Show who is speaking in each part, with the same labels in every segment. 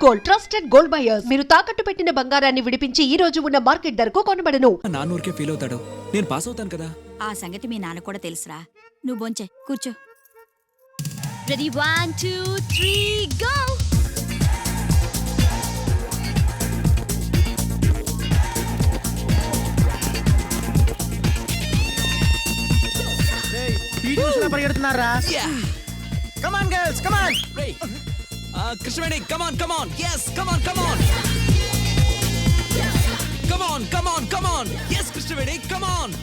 Speaker 1: Gold, trusted gold buyers. మీరు తాకట్టు పెట్టిన బంగారాన్ని విడిపించి ఈ రోజు ఉన్న మార్కెట్ ధరకు కొనబడను.
Speaker 2: నాన్నూరికే ఫీల్ అవుతాడు, నేను పాస్ అవుతాను కదా.
Speaker 3: ఆ సంగతి మీ నాన్న కూడా తెలుసురా. నువ్వు బొంచే కూర్చో. Ready 1 2 3 go.
Speaker 4: పరిగెడుతున్నారా? Come on girls come on.
Speaker 2: Krishnaveni come on come on. yes come on come on. Come on come on come on. yes Krishnaveni come on.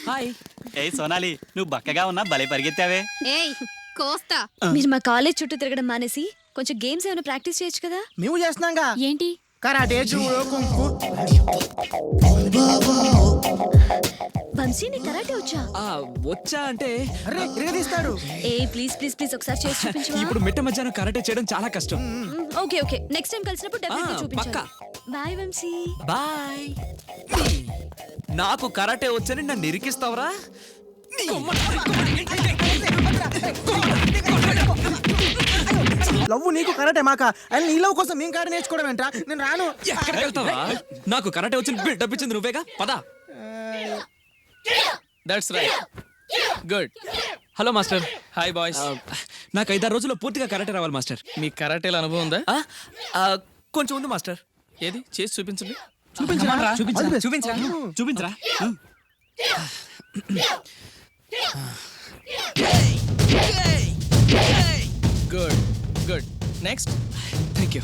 Speaker 2: Hi.
Speaker 5: ఏ సోనాలి, నువ్వు బక్కగా ఉన్నా భలే పరిగెత్తావే.
Speaker 6: ఏయ్ కోస్తా.
Speaker 3: మీరు మా కాలేజ్ చుట్టూ తిరగడం మానేసి కొంచెం గేమ్స్ ఏమైనా ప్రాక్టీస్ చేయొచ్చు కదా.
Speaker 4: మేము చేస్తున్నాంగా.
Speaker 3: ఏంటి?
Speaker 4: Karate, judo, kung fu.
Speaker 3: వంశీ నీ కరాటే వచ్చా?
Speaker 2: వచ్చా అంటే
Speaker 4: అరే ఇరగదీస్తాడు.
Speaker 3: ఏ ప్లీజ్ ప్లీజ్ ప్లీజ్ ఒకసారి చేసి చూపించు.
Speaker 2: ఇప్పుడు మిట్ట మధ్యాహ్నం కరాటే చేయడం చాలా కష్టం.
Speaker 3: ఓకే ఓకే నెక్స్ట్ టైం కలిసినప్పుడు డెఫినెట్లీ చూపించు.
Speaker 2: పక్కా.
Speaker 3: బాయ్ వంశీ.
Speaker 2: బాయ్. నాకు కరాటే వచ్చని నన్ను నిరికిస్తావరా?
Speaker 4: లవ్ నీకు కరాటే మాక అని నీ లవ్ కోసం మేము కరాటే నేర్చుకోవడం ఏంట్రా? నేను రాను.
Speaker 2: ఎక్కడికి వెళ్తావా? నాకు కరాటే వచ్చి బిల్డప్ ఇచ్చింది నువ్వేగా, పదా.
Speaker 7: That's right. Good.
Speaker 2: Hello master.
Speaker 7: Hi boys.
Speaker 2: నాకు 5-6 రోజుల్లో పూర్తిగా కరాటే రావాలి మాస్టర్.
Speaker 7: మీకు కరాటేల అనుభవం ఉందా?
Speaker 2: కొంచెం ఉంది మాస్టర్.
Speaker 7: ఏది చేసి చూపించండి.
Speaker 5: చూపించరా.
Speaker 7: Good good. Next.
Speaker 2: Thank you.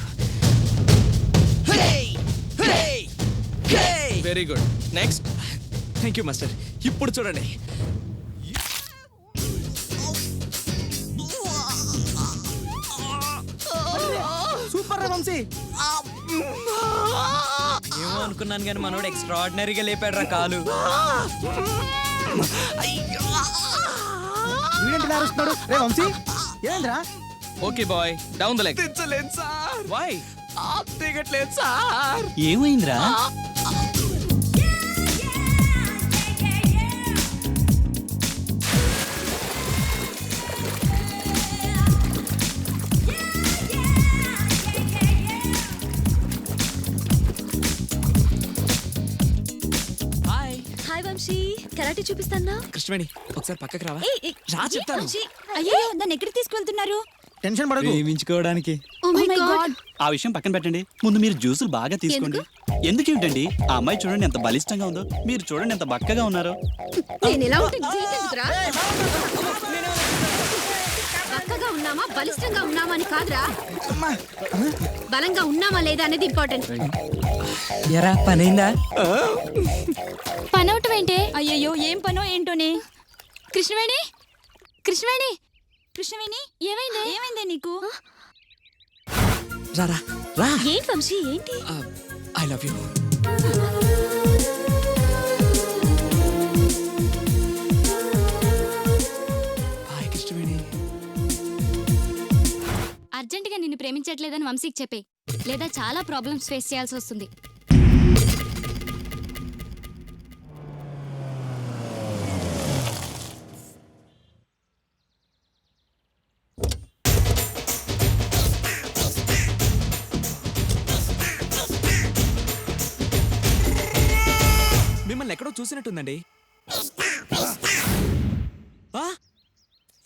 Speaker 7: Very good. Next.
Speaker 2: Thank you master. ఇప్పుడు చూడండి.
Speaker 4: సూపర్ రా వంశీ.
Speaker 5: ఏమో అనుకున్నాను కానీ మనోడు ఎక్స్ట్రాడినరీగా లేపాడు రా కాలు.
Speaker 4: వీడేంటి అరుస్తున్నాడు? రే వంశీ ఏంద్రా?
Speaker 7: Okay boy, down the leg.
Speaker 2: తెచ్చలేదు సార్.
Speaker 7: వై?
Speaker 2: దిగట్లేదు సార్.
Speaker 5: ఏమైందిరా?
Speaker 3: హాయ్ వంశీ. కరాటే చూపిస్తానా?
Speaker 2: కృష్ణవేణి ఒకసారి పక్కకి రావా? రా చెప్తాను.
Speaker 3: అయ్యో నన్ను ఎక్కడికి తీసుకెళ్తున్నారు?
Speaker 4: టెన్షన్ పడకు.
Speaker 5: ప్రేమించుకోవడానికి.
Speaker 3: Oh my god.
Speaker 5: ఆ విషయం పక్కన పెట్టండి, ముందు మీరు జ్యూసులు బాగా తీసుకోండి. ఎందుకేమిటండి, ఆ అమ్మాయి చూడండి ఎంత బలిష్టంగా ఉందో, మీరు చూడండి ఎంత బక్కగా ఉన్నారో.
Speaker 6: నేను ఎలా ఉంటే నీకెందుకురా? బక్కగా ఉన్నామా బలిష్టంగా ఉన్నామా అని కాదురా, బలంగా ఉన్నామా లేదా అనేది ఇంపార్టెంట్.
Speaker 5: ఎరా పనైందా?
Speaker 3: పనవటం ఏంటే? అయ్యయ్యో ఏం పనో ఏంటోనే. కృష్ణవేణి కృష్ణవేణి కృష్ణవేణి ఏమైంది? ఏమైందే నీకు?
Speaker 2: రా రా రా.
Speaker 3: ఏంటి వంశీ ఏంటి?
Speaker 2: I love you. Hi Krishnaveni.
Speaker 8: అర్జెంటుగా నిన్ను ప్రేమించట్లేదని వంశీకి చెప్పే, లేదా చాలా ప్రాబ్లమ్స్ ఫేస్ చేయాల్సి వస్తుంది.
Speaker 2: మిమ్మల్ని ఎక్కడో చూసినట్టుందండి.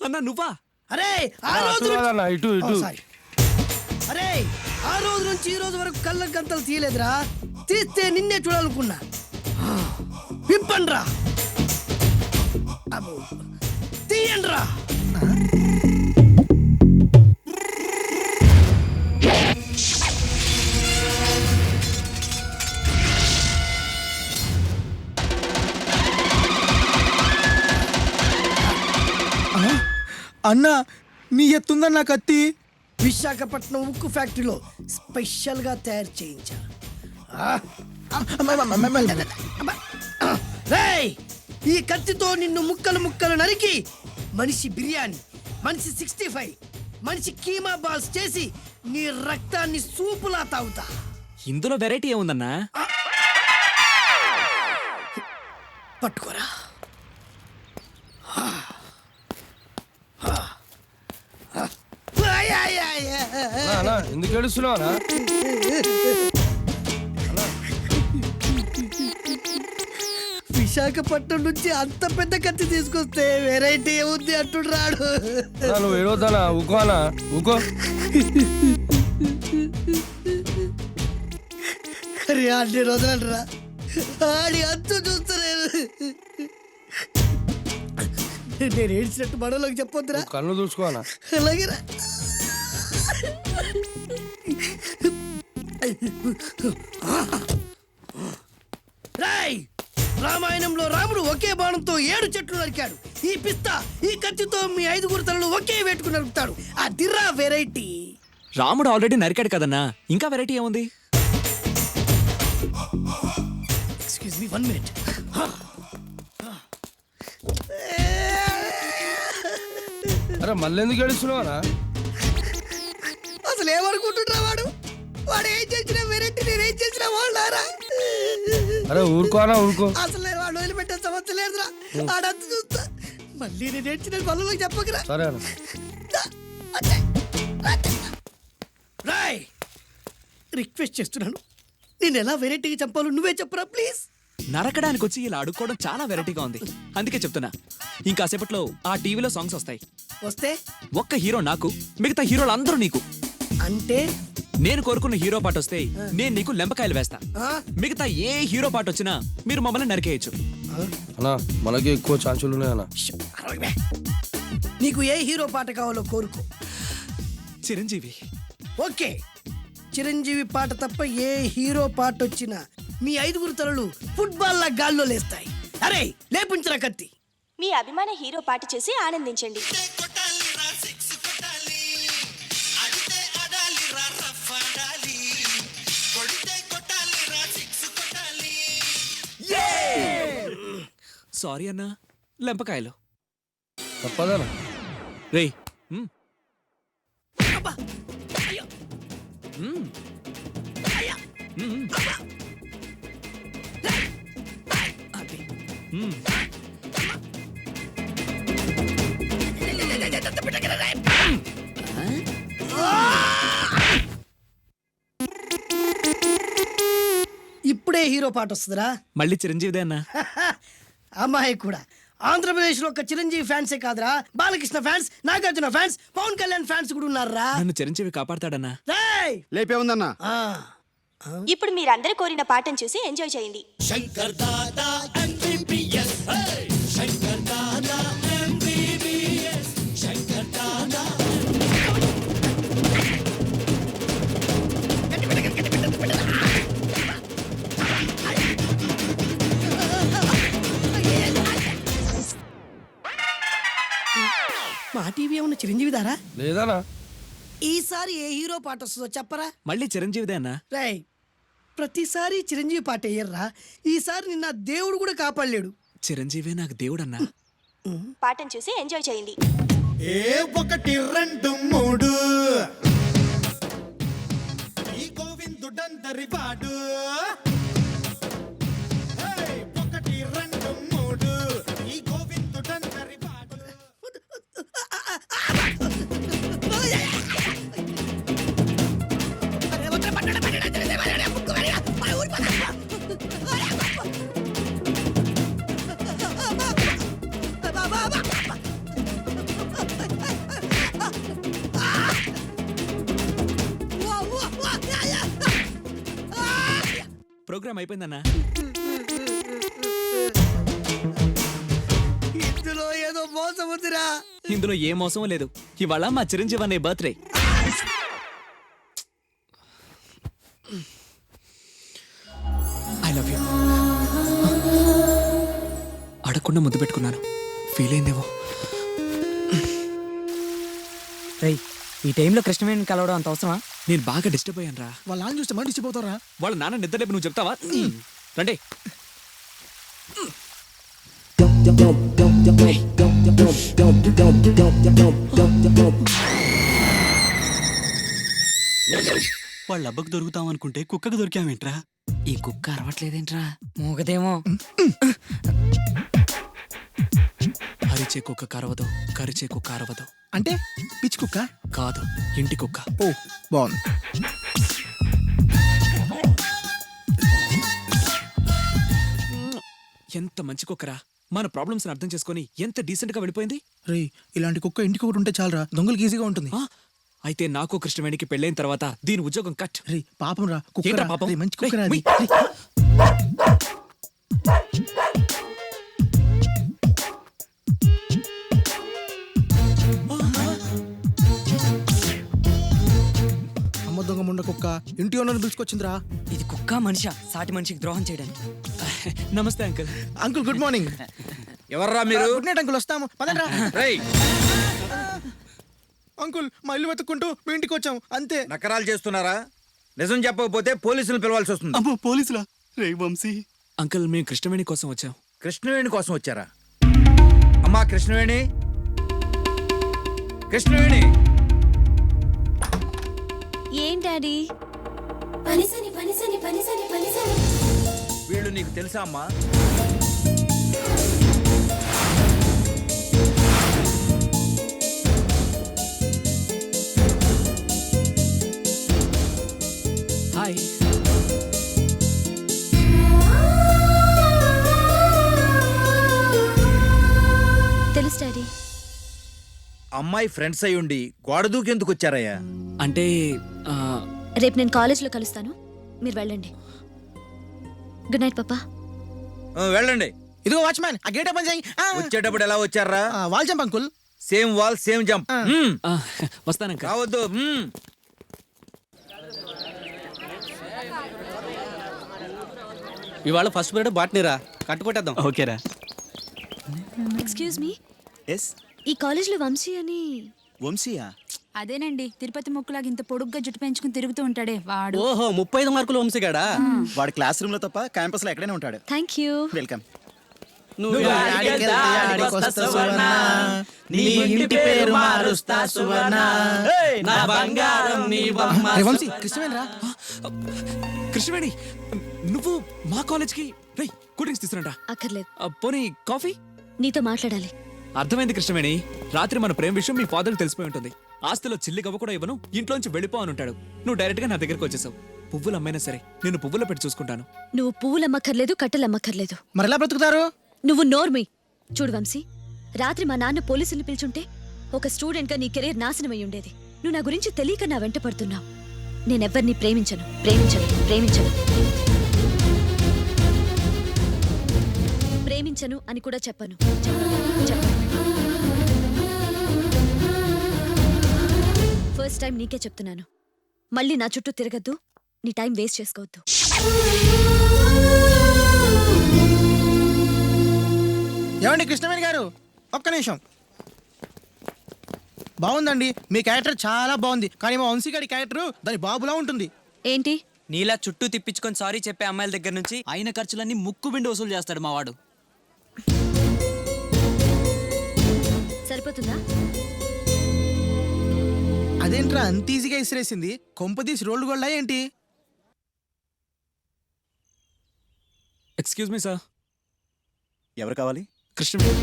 Speaker 2: అన్నా నువ్వా?
Speaker 4: అరే ఆ రోజు అరే ఆ రోజు నుంచి ఈ రోజు వరకు కళ్ళ గంతలు తీయలేదురా. తీస్తే నిన్నే చూడాలనుకున్నా. విప్పండ్రా, తీయండ్రా. అన్నా నీ ఎత్తుందన్న కత్తి విశాఖపట్నం ఉక్కు ఫ్యాక్టరీలో స్పెషల్ గా తయారు చేయించా. ఈ కత్తితో నిన్ను ముక్కలు ముక్కలు నరికి మనిషి బిర్యానీ, మనిషి 65, మనిషి కీమా బాల్స్ చేసి నీ రక్తాన్ని సూపులా తాగుతా.
Speaker 2: ఇందులో వెరైటీ ఏముందన్నా?
Speaker 4: పట్టుకోరా.
Speaker 7: ఎందుకు ఏడుస్తున్నావు
Speaker 4: విశాఖపట్నం నుంచి అంత పెద్ద కత్తి తీసుకొస్తే వెరైటీ ఏముంది అంటుడు రాడు.
Speaker 7: నువ్వు ఏడవద్దానా ఊకోనా ఊకో.
Speaker 4: అరే అన్ని రోజులంటరా ఆడి అంతు చూస్తలేదు. నేను ఏడ్చినట్టు మనలోకి చెప్పొద్దురా.
Speaker 7: కన్ను చూసుకోనా.
Speaker 4: అలాగే రా. రాయ్ రామాయణంలో రాముడు ఒకే బాణంతో 7 చెట్లు నరికాడు. ఈ పిస్తా ఈ కత్తితో మీ 5 తలలు ఒకే వేటుకు నరుకుతాడు. ఆ దిర్రా వెరైటీ.
Speaker 2: రాముడు ఆల్రెడీ నరికాడు కదన్నా, ఇంకా వెరైటీ ఏముంది?
Speaker 4: Excuse me 1 minute.
Speaker 7: అరే మళ్ళీ ఎందుకు ఏడుస్తున్నావా?
Speaker 4: అసలు ఏమనుకుంటుంటా వాడు? వాడు ఏం చేసిన వెరైటీ నేనేం చేసిన వాళ్ళారా?
Speaker 7: అరే ఊరుకోనా ఊరుకో.
Speaker 4: అసలు నేను వాడు వదిలిపెట్టే సమస్య లేదురా. ఆడంత చూస్తా. మళ్ళీ నేను ఏడ్చిన పనులకు చెప్పకురా.
Speaker 7: సరే
Speaker 4: రాయ్ రిక్వెస్ట్ చేస్తున్నాను, నేను ఎలా వెరైటీగా చంపాలో నువ్వే చెప్పురా ప్లీజ్.
Speaker 2: నరకడానికి వచ్చి ఇలా అడుక్కోవడం చాలా వెరైటీగా ఉంది, అందుకే చెప్తున్నా. ఇంకాసేపట్లో ఆ టీవీలో సాంగ్స్ వస్తాయి.
Speaker 4: వస్తే
Speaker 2: ఒక్క హీరో నాకు, మిగతా హీరోలు అందరూ నీకు.
Speaker 4: అంటే
Speaker 2: నేను కోరుకున్న హీరో పాట వస్తే నేను నీకు లెంపకాయలు వేస్తా.
Speaker 4: ఆ?
Speaker 2: మిగతా ఏ హీరో పాట వచ్చినా మీరు మమ్మల్ని నరికేయచ్చు.
Speaker 7: అన్నా మనకి ఎక్కువ ఛాన్సులు ఉన్నాయన్నా.
Speaker 4: అరవై. నీకు ఏ హీరో పాట కావాలో కోరుకో.
Speaker 2: చిరంజీవి.
Speaker 4: ఓకే, చిరంజీవి పాట తప్ప ఏ హీరో పాట వచ్చినా మీ 5 తలలు ఫుట్బాల్ లా గాల్లో లేస్తాయి. అరే లేపించరా కత్తి.
Speaker 9: మీ అభిమాన హీరో పాట చేసి ఆనందించండి.
Speaker 2: సారీ అన్నా, లెంపకాయలు.
Speaker 7: తప్పదనా.
Speaker 2: రేయ్
Speaker 4: అబ్బా! అయ్యో! అయ్యా! అబ్బా! రేయ్! అది. ఇప్పుడే హీరో పాట వస్తుందిరా.
Speaker 2: మళ్ళీ చిరంజీవిదే అన్నా.
Speaker 4: అమ్మాయి కూడా ఆంధ్రప్రదేశ్ లో ఒక చిరంజీవి ఫ్యాన్సే కాదురా, Balakrishna fans, Nagarjuna fans, Pawan Kalyan fans కూడా ఉన్నారా.
Speaker 2: నన్ను చిరంజీవి కాపాడతాడన్నా.
Speaker 4: రేయ్!
Speaker 5: లేపే ఉందన్నా.
Speaker 4: ఆ,
Speaker 9: ఇప్పుడు మీరందరూ కోరిన పాటను చూసి ఎంజాయ్ చేయండి.
Speaker 4: మా టీవీ ఏమన్నా చిరంజీవి దారా?
Speaker 7: లేదనా.
Speaker 4: ఈసారి ఏ హీరో పాట వస్తుందో చెప్పరా.
Speaker 2: మళ్ళీ చిరంజీవిదే అన్నా.
Speaker 4: రేయ్ ప్రతిసారి చిరంజీవి పాట వేయర్రా. ఈసారి నిన్న దేవుడు కూడా కాపాడలేడు.
Speaker 2: చిరంజీవే నాకు దేవుడన్నా.
Speaker 9: పాటను చూసి ఎంజాయ్ చేయండి.
Speaker 10: 1 2 3 ఈ గోవిందుడందరి వాడు. 1 2 3 ఈ గోవిందుడందరి వాడు.
Speaker 2: ప్రోగ్రామ్ అయిపోయిందన్నా.
Speaker 4: ఇందులో ఏదో మోసం ఉందిరా.
Speaker 2: ఇందులో ఏ మోసం లేదు. ఇవాళ మా చిరంజీవి అనే బర్త్డే. I love you. అడగకుండా ముద్దు పెట్టుకున్నాను, ఫీల్ అయిందేమో.
Speaker 11: ఈ టైంలో కృష్ణవేణిని కలవడం అంత అవసరమా?
Speaker 2: నేను బాగా డిస్టర్బ్ అయ్యాను రా.
Speaker 4: వాళ్ళ నాన్న చూస్తే మనం డిస్టర్బ్ అవుతారా?
Speaker 2: వాళ్ళ నాన్న నిద్రలేపు నువ్వు చెప్తావా? రండి.
Speaker 5: వాళ్ళ అబ్బకు దొరుకుతాం అనుకుంటే కుక్కకు దొరికామేంట్రా?
Speaker 2: ఈ కుక్క అరవట్లేదేంట్రా?
Speaker 11: మూగదేమో.
Speaker 2: అరిచే కుక్క కరవదు, కరిచే కుక్క అరవదు.
Speaker 10: అంటే పిచ్చి కుక్క?
Speaker 2: కాదు, ఇంటి కుక్క.
Speaker 10: ఓ బాగుంది.
Speaker 2: ఎంత మంచి కుక్కరా, మన ప్రాబ్లమ్స్ అర్థం చేసుకొని ఎంత డీసెంట్ గా వెళ్ళిపోయింది.
Speaker 10: రేయ్, ఇలాంటి కుక్క ఇంటికి ఒకటి ఉంటే చాలరా, దొంగలకి ఈజీగా ఉంటుంది.
Speaker 2: ఆ, అయితే నాకు కృష్ణవేణికి పెళ్ళైన తర్వాత దీని ఉద్యోగం కట్.
Speaker 10: రే పాపం రా, కుక్క
Speaker 2: ఏంట్రా
Speaker 10: రా.
Speaker 2: పాపం?
Speaker 10: రేయ్, మంచి కుక్క రా
Speaker 2: రేయ్,
Speaker 10: అది.
Speaker 2: మొయ్.
Speaker 10: రేయ్. అమ్మ దొంగ ముండ కుక్క ఇంటి ఓనర్ని పిలుచుకొచ్చిందిరా.
Speaker 11: ఇది కుక్క మనిషా సాటి మనిషికి ద్రోహం చేయడానికి?
Speaker 2: నమస్తే అంకుల్.
Speaker 10: Uncle good morning.
Speaker 12: ఎవర్రా మీరు?
Speaker 10: గుడ్ నైట్ అంకుల్, వస్తాము పదండ్రా.
Speaker 12: రేయ్,
Speaker 10: అంకుల్ మా ఇల్లు వెతుక్కుంటూ మీ ఇంటికి వచ్చాం అంతే.
Speaker 12: నకరాలు చేస్తున్నారా? నిజం చెప్పకపోతే పోలీసులు పిలవాల్సి వస్తుంది.
Speaker 5: అమ్మో పోలీసులా? రే వంశీ,
Speaker 2: అంకుల్, మేము కృష్ణవేణి కోసం వచ్చాం.
Speaker 12: కృష్ణవేణి కోసం వచ్చారా? అమ్మా కృష్ణవేణి, కృష్ణవేణి.
Speaker 3: ఏం డాడీ?
Speaker 12: వీళ్ళు నీకు తెలుసా అమ్మా?
Speaker 2: హాయ్.
Speaker 3: తెలుసు డాడీ.
Speaker 12: అమ్మాయి ఫ్రెండ్స్ అయి ఉండి గోడ దూకెందుకు వచ్చారయ్యా?
Speaker 2: అంటే ఆ,
Speaker 3: రేపు నేను కాలేజ్లో కలుస్తాను, మీరు వెళ్ళండి. గుడ్ నైట్ పాపా.
Speaker 12: వెళ్ళండి.
Speaker 10: ఇదిగో వాచ్మ్యాన్, ఆ గేట్ ఓపెన్ చేయి.
Speaker 12: వచ్చేటప్పుడు ఎలా వచ్చారా?
Speaker 10: Wall jump uncle.
Speaker 12: Same wall same jump.
Speaker 2: ఆ, వస్తాను అంకుల్.
Speaker 12: రావద్దు.
Speaker 5: ఇవాళ ఫస్ట్ పీరియడ్ బాట్నీరా, కట్టుకొట్టేద్దాం. ఓకేరా.
Speaker 3: Excuse me,
Speaker 5: yes.
Speaker 3: ఈ కాలేజ్లో వంశీ అని.
Speaker 5: వంశీయా?
Speaker 3: అదేనండి, తిరుపతి ముక్కులాగా ఇంత పొడుగ్గా జుట్టు పెంచుకుని తిరుగుతూ ఉంటాడే వాడు.
Speaker 5: ఓహో 35 మార్కులు వంశీగాడా? వాడు క్లాస్ రూమ్ లో తప్ప క్యాంపస్ లో ఎక్కడైనా ఉంటాడు.
Speaker 3: Thank you.
Speaker 5: వెల్కమ్.
Speaker 10: కృష్ణవేణిరా.
Speaker 2: కృష్ణవేణి, నువ్వు మా కాలేజ్కి రై కూల్ డ్రింక్స్ తీసుకురంటా.
Speaker 3: అక్కర్లేదు,
Speaker 2: పోనీ కాఫీ.
Speaker 3: నీతో మాట్లాడాలి.
Speaker 2: అర్థమైంది కృష్ణవేణి, రాత్రి మన ప్రేమ విషయం మీ ఫాదర్కి తెలిసిపోయి ఉంటుంది. ఆస్తిలో చిల్లి గవ్వ కూడా ఇవ్వను, ఇంట్లోంచి వెళ్ళిపో అని ఉంటాడు. నువ్వు డైరెక్ట్ గా నా దగ్గరకు వచ్చేసావు. పువ్వులు అమ్మైనా సరే నిన్ను పువ్వులో పెట్టి చూసుకుంటాను.
Speaker 3: నువ్వు పువ్వులు అమ్మక్కర్లేదు, కట్టెలు అమ్మక్కర్లేదు.
Speaker 10: మరి ఎలా బ్రతుకుతారు?
Speaker 3: నువ్వు నోర్మి. చూడు వంశీ, రాత్రి మా నాన్న పోలీసుల్ని పిలిచుంటే ఒక స్టూడెంట్ గా నీ కెరీర్ నాశనం అయి ఉండేది. నువ్వు నా గురించి తెలియక నా వెంట పడుతున్నావు. నేనెవ్వరిని ప్రేమించను, ప్రేమించను, ప్రేమించను, ప్రేమించను అని కూడా చెప్పను. ఫస్ట్ టైం నీకే చెప్తున్నాను. మళ్ళీ నా చుట్టూ తిరగద్దు, నీ టైం వేస్ట్ చేసుకోవద్దు.
Speaker 10: ఏమండి కృష్ణవేణి గారు, ఒక్క నిమిషం. బాగుందండి, మీ క్యారెక్టర్ చాలా బాగుంది. కానీ మా వంశీగాడి క్యారెక్టర్ దాని బాబులా ఉంటుంది.
Speaker 3: ఏంటి?
Speaker 11: నీలా చుట్టూ తిప్పించుకొని సారీ చెప్పే అమ్మాయిల దగ్గర నుంచి
Speaker 5: అయిన ఖర్చులన్నీ ముక్కు బిండి వసూలు చేస్తాడు మా వాడు.
Speaker 3: సరిపోతుందా?
Speaker 10: అదేంట్రా అంత ఈజీగా ఇసిరేసింది? కొంపదీసి రోల్డ్ గోల్డా ఏంటి?
Speaker 2: Excuse me sir.
Speaker 5: ఎవరు కావాలి?
Speaker 2: కృష్ణవేణి.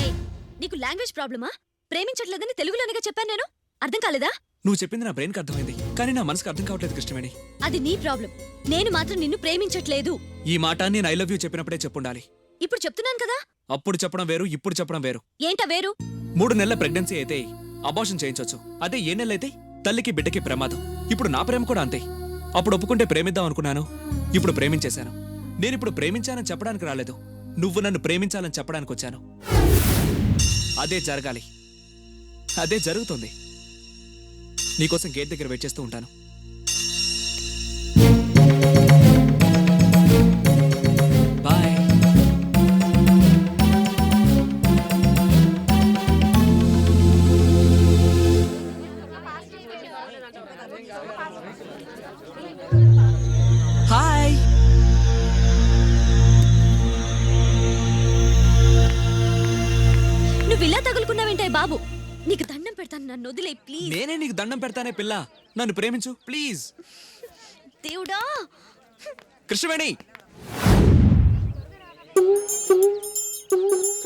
Speaker 3: ఏయ్, నీకు లాంగ్వేజ్ ప్రాబ్లమా? ప్రేమించట్లేదని తెలుగులోనిగా చెప్పాను నేను. అర్థం కాలేదా?
Speaker 2: నువ్వు చెప్పింది నా బ్రెయిన్కి అర్థమైంది, కానీ నా మనసుకు అర్థం కావట్లేదు కృష్ణవేణి.
Speaker 3: అది నీ ప్రాబ్లం. నేను మాత్రం నిన్ను ప్రేమించట్లేదు.
Speaker 2: ఈ మాట నేను ఐ లవ్ యూ చెప్పినప్పుడే చెప్పుండాలి.
Speaker 3: ఇప్పుడు చెప్తున్నాను కదా.
Speaker 2: అప్పుడు చెప్పడం వేరు, ఇప్పుడు చెప్పడం వేరు.
Speaker 3: ఏంటా వేరు?
Speaker 2: 3 నెలల ప్రెగ్నెన్సీ అయితే అబార్షన్ చేయించొచ్చు. అదే 7 నెలలైతే తల్లికి బిడ్డకి ప్రమాదం. ఇప్పుడు నా ప్రేమ కూడా అంతే. అప్పుడు ఒప్పుకుంటే ప్రేమిద్దాం అనుకున్నాను, ఇప్పుడు ప్రేమించేశాను. నేనిప్పుడు ప్రేమించానని చెప్పడానికి రాలేదు, నువ్వు నన్ను ప్రేమించాలని చెప్పడానికి వచ్చాను. అదే జరగాలి, అదే జరుగుతుంది. నీకోసం గేట్ దగ్గర వెయిట్ చేస్తూ ఉంటాను. బాయ్. హాయ్.
Speaker 3: నువ్వు ఇలా తగులుకున్నావేంటాయి బాబు? నీకు దండం పెడతాను, నన్ను వదిలే ప్లీజ్.
Speaker 2: నేనే నీకు దండం పెడతానే పిల్ల, నన్ను ప్రేమించు ప్లీజ్.
Speaker 3: దేవుడా.
Speaker 2: కృష్ణవేణి.